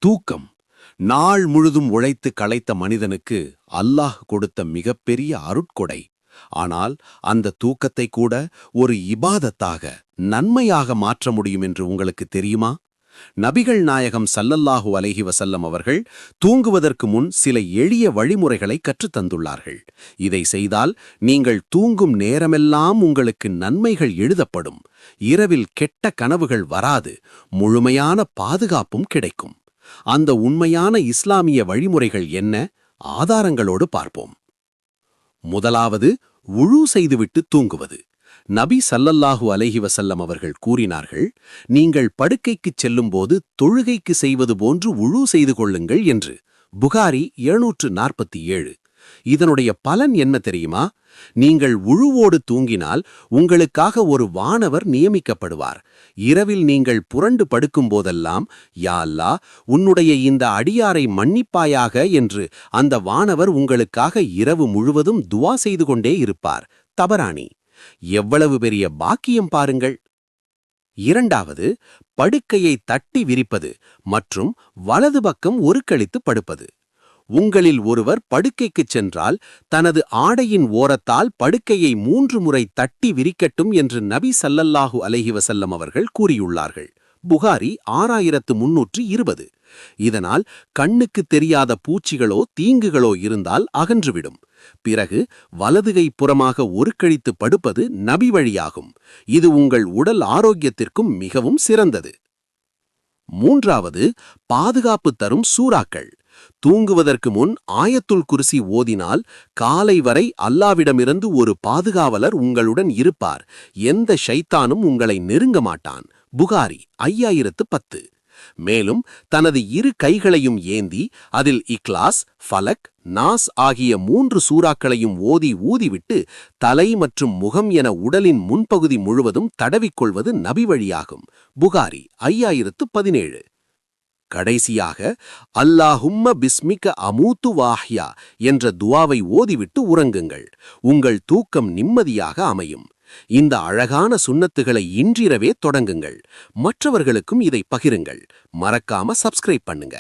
தூக்கம் நாள் முழுதும் உழைத்து களைத்த மனிதனுக்கு அல்லாஹ் கொடுத்த மிகப்பெரிய அருட்கொடை. ஆனால் அந்த தூக்கத்தை கூட ஒரு இபாதத்தாக, நன்மையாக மாற்ற முடியும் என்று உங்களுக்கு தெரியுமா? நபிகள் நாயகம் ஸல்லல்லாஹு அலைஹி வஸல்லம் அவர்கள் தூங்குவதற்கு முன் சில எளிய வழிமுறைகளை கற்றுத் தந்துள்ளார்கள். இதை செய்தால் நீங்கள் தூங்கும் நேரமெல்லாம் உங்களுக்கு நன்மைகள் எழுதப்படும். இரவில் கெட்ட கனவுகள் வராது, முழுமையான பாதுகாப்பும் கிடைக்கும். அந்த உண்மையான இஸ்லாமிய வழிமுறைகள் என்ன? ஆதாரங்களோடு பார்ப்போம். முதலாவது, வுழு செய்துவிட்டு தூங்குவது. நபி ஸல்லல்லாஹு அலைஹி வஸல்லம் அவர்கள் கூறினார்கள், நீங்கள் படுக்கைக்குச் செல்லும்போது தொழுகைக்கு செய்வது போன்று வுழு செய்து கொள்ளுங்கள் என்று. புகாரி 747. இதனுடைய பலன் என்ன தெரியுமா? நீங்கள் வுழுவோடு தூங்கினால் உங்களுக்காக ஒரு வானவர் நியமிக்கப்படுவார். இரவில் நீங்கள் புரண்டு படுக்கும் போதெல்லாம், யா அல்லாஹ், உன்னுடைய இந்த அடியாரை மன்னிப்பாயாக என்று அந்த வானவர் உங்களுக்காக இரவு முழுவதும் துவா செய்து கொண்டே இருப்பார். தபரானி. எவ்வளவு பெரிய பாக்கியம் பாருங்கள். இரண்டாவது, படுக்கையை தட்டி விரிப்பது மற்றும் வலது பக்கம் ஒருக்களித்து படுப்பது. உங்களில் ஒருவர் படுக்கைக்குச் சென்றால் தனது ஆடையின் ஓரத்தால் படுக்கையை 3 முறை தட்டி விரிக்கட்டும் என்று நபி ஸல்லல்லாஹு அலைஹி வஸல்லம் அவர்கள் கூறியுள்ளார்கள். புகாரி 6320. இதனால் கண்ணுக்கு தெரியாத பூச்சிகளோ தீங்குகளோ இருந்தால் அகன்றுவிடும். பிறகு வலதுகை புறமாக ஒருக்கழித்து படுப்பது நபி வழியாகும். இது உங்கள் உடல் ஆரோக்கியத்திற்கும் மிகவும் சிறந்தது. மூன்றாவது, பாதுகாப்பு தரும் சூறாக்கள். தூங்குவதற்கு முன் ஆயத்துல் குர்சி ஓதினால் காலை வரை அல்லாவிடமிருந்து ஒரு பாதுகாவலர் உங்களுடன் இருப்பார். எந்த ஷைத்தானும் உங்களை நெருங்க மாட்டான். புகாரி 5010. மேலும் தனது 2 கைகளையும் ஏந்தி அதில் இக்லாஸ், ஃபலக், நாஸ் ஆகிய 3 சூறாக்களையும் ஓதி ஊதிவிட்டு தலை மற்றும் முகம் என உடலின் முன்பகுதி முழுவதும் தடவிக்கொள்வது நபி வழியாகும். புகாரி 5017. கடைசியாக, அல்லாஹும்ம பிஸ்மிக அமூத்து வாஹ்யா என்ற துவாவை ஓதிவிட்டு உறங்குங்கள். உங்கள் தூக்கம் நிம்மதியாக அமையும். இந்த அழகான சுன்னத்துகளை இன்றிரவே தொடங்குங்கள். மற்றவர்களுக்கும் இதை பகிருங்கள். மறக்காம சப்ஸ்கிரைப் பண்ணுங்க.